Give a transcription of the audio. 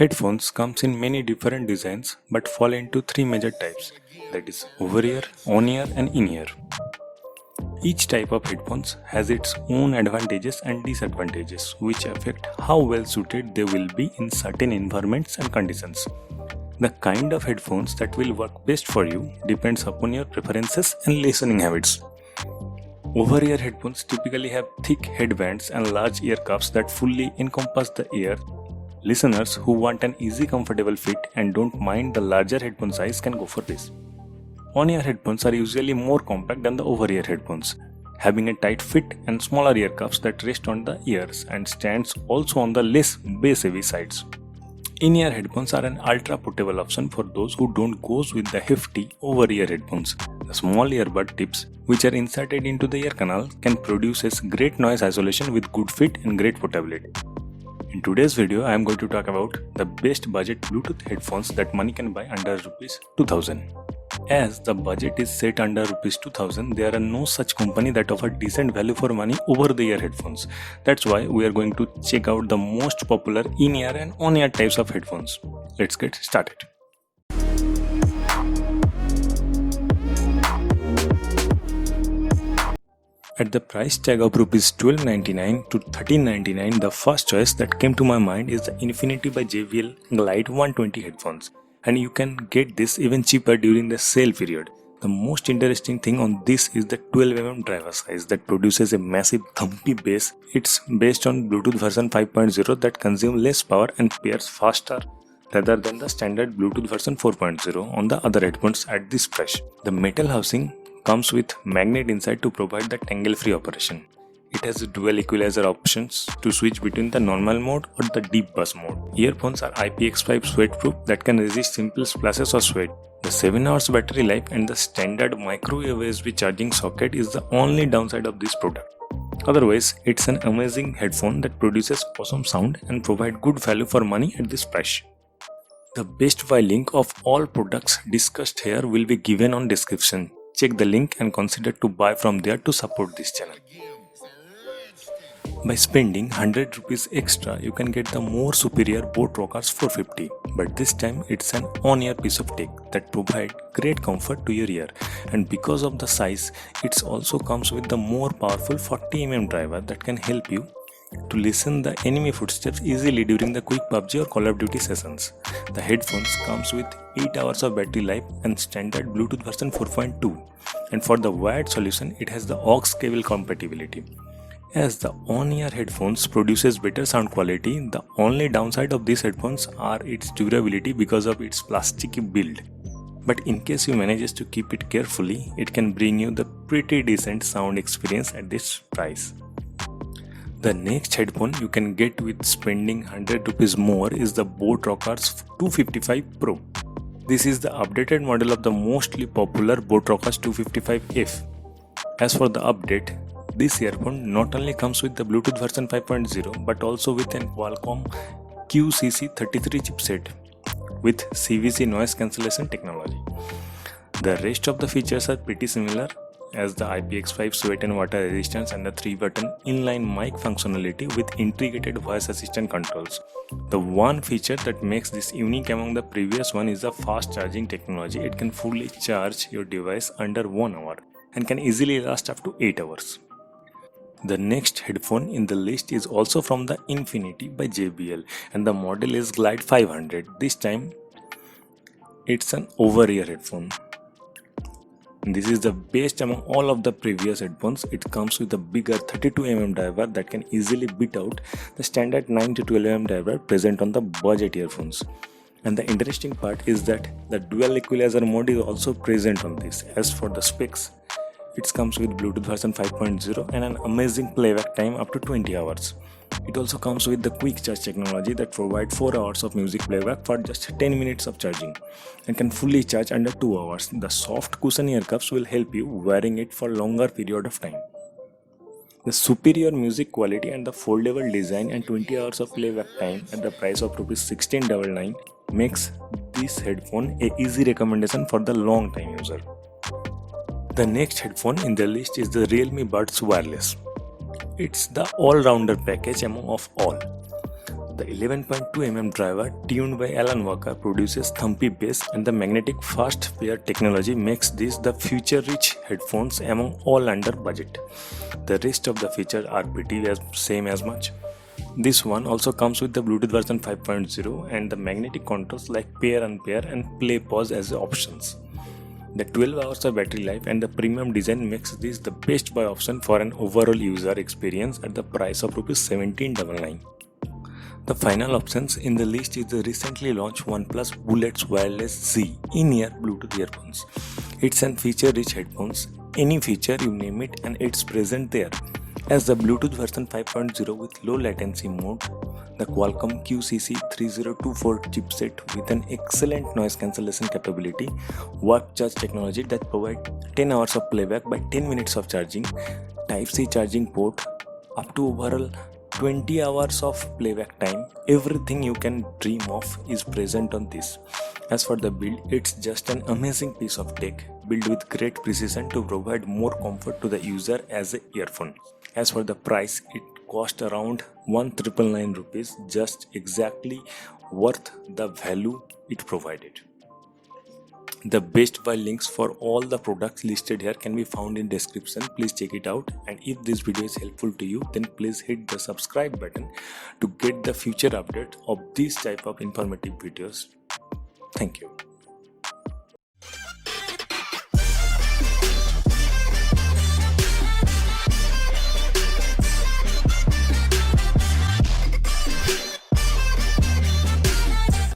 Headphones comes in many different designs but fall into three major types, that is over-ear, on-ear and in-ear. Each type of headphones has its own advantages and disadvantages which affect how well suited they will be in certain environments and conditions. The kind of headphones that will work best for you depends upon your preferences and listening habits. Over-ear headphones typically have thick headbands and large ear cuffs that fully encompass the ear. Listeners who want an easy comfortable fit and don't mind the larger headphone size can go for this. On-ear headphones are usually more compact than the over-ear headphones, having a tight fit and smaller ear cuffs that rest on the ears and stands also on the less bass-heavy sides. In-ear headphones are an ultra-portable option for those who don't go with the hefty over-ear headphones. The small earbud tips, which are inserted into the ear canal, can produce great noise isolation with good fit and great portability. In today's video, I am going to talk about the best budget Bluetooth headphones that money can buy under Rs 2000. As the budget is set under Rs 2000, there are no such company that offer decent value for money over the ear headphones. That's why we are going to check out the most popular in-ear and on-ear types of headphones. Let's get started. At the price tag of Rs 1299 to 1399, the first choice that came to my mind is the Infinity by JBL Glide 120 headphones, and you can get this even cheaper during the sale period. The most interesting thing on this is the 12mm driver size that produces a massive thumpy bass. It's based on Bluetooth version 5.0 that consumes less power and pairs faster rather than the standard Bluetooth version 4.0 on the other headphones at this price. The metal housing comes with magnet inside to provide the tangle-free operation. It has dual equalizer options to switch between the normal mode or the deep bass mode. Earphones are IPX5 sweat-proof that can resist simple splashes or sweat. The 7 hours battery life and the standard micro USB charging socket is the only downside of this product. Otherwise, it's an amazing headphone that produces awesome sound and provides good value for money at this price. The best buy link of all products discussed here will be given on description. Check the link and consider to buy from there to support this channel. By spending 100 rupees extra, you can get the more superior Boat Rockers 450, but this time it's an on-ear piece of tech that provides great comfort to your ear, and because of the size, it also comes with the more powerful 40mm driver that can help you to listen the enemy footsteps easily during the quick PUBG or Call of Duty sessions. The headphones comes with 8 hours of battery life and standard Bluetooth version 4.2, and for the wired solution it has the aux cable compatibility. As the on-ear headphones produces better sound quality, the only downside of these headphones are its durability because of its plasticky build. But in case you manages to keep it carefully, it can bring you the pretty decent sound experience at this price. The next headphone you can get with spending 100 rupees more is the Boat Rockers 255 Pro. This is the updated model of the mostly popular Boat Rockers 255F. As for the update, this earphone not only comes with the Bluetooth version 5.0 but also with an Qualcomm QCC33 chipset with CVC noise cancellation technology. The rest of the features are pretty similar, as the IPX5 sweat and water resistance and the 3-button inline mic functionality with integrated voice assistant controls. The one feature that makes this unique among the previous one is the fast charging technology. It can fully charge your device under 1 hour and can easily last up to 8 hours. The next headphone in the list is also from the Infinity by JBL, and the model is Glide 500. This time it's an over-ear headphone. This is the best among all of the previous headphones. It comes with a bigger 32mm driver that can easily beat out the standard 9 to 12mm driver present on the budget earphones. And the interesting part is that the dual equalizer mode is also present on this. As for the specs, it comes with Bluetooth version 5.0 and an amazing playback time up to 20 hours. It also comes with the quick charge technology that provides 4 hours of music playback for just 10 minutes of charging and can fully charge under 2 hours. The soft cushion ear cuffs will help you wearing it for longer period of time. The superior music quality and the foldable design and 20 hours of playback time at the price of Rs 1699 makes this headphone a easy recommendation for the long time user. The next headphone in the list is the Realme Buds Wireless. It's the all-rounder package among of all. The 11.2mm driver tuned by Alan Walker produces thumpy bass, and the magnetic fast pair technology makes this the feature-rich headphones among all under budget. The rest of the features are pretty same as much. This one also comes with the Bluetooth version 5.0 and the magnetic controls like pair, unpair and play pause as options. The 12 hours of battery life and the premium design makes this the best buy option for an overall user experience at the price of Rs 1799. The final options in the list is the recently launched OnePlus Bullets Wireless Z in-ear Bluetooth earphones. It's an feature-rich headphones. Any feature you name it and it's present there. As the Bluetooth version 5.0 with low latency mode, the Qualcomm QCC3024 chipset with an excellent noise cancellation capability, warp charge technology that provides 10 hours of playback by 10 minutes of charging, Type-C charging port, up to overall 20 hours of playback time. Everything you can dream of is present on this. As for the build, it's just an amazing piece of tech built with great precision to provide more comfort to the user as an earphone. As for the price, it cost around 1999 rupees, just exactly worth the value it provided. The best buy links for all the products listed here can be found in description. Please check it out, and if this video is helpful to you, then please hit the subscribe button to get the future update of this type of informative videos. Thank you.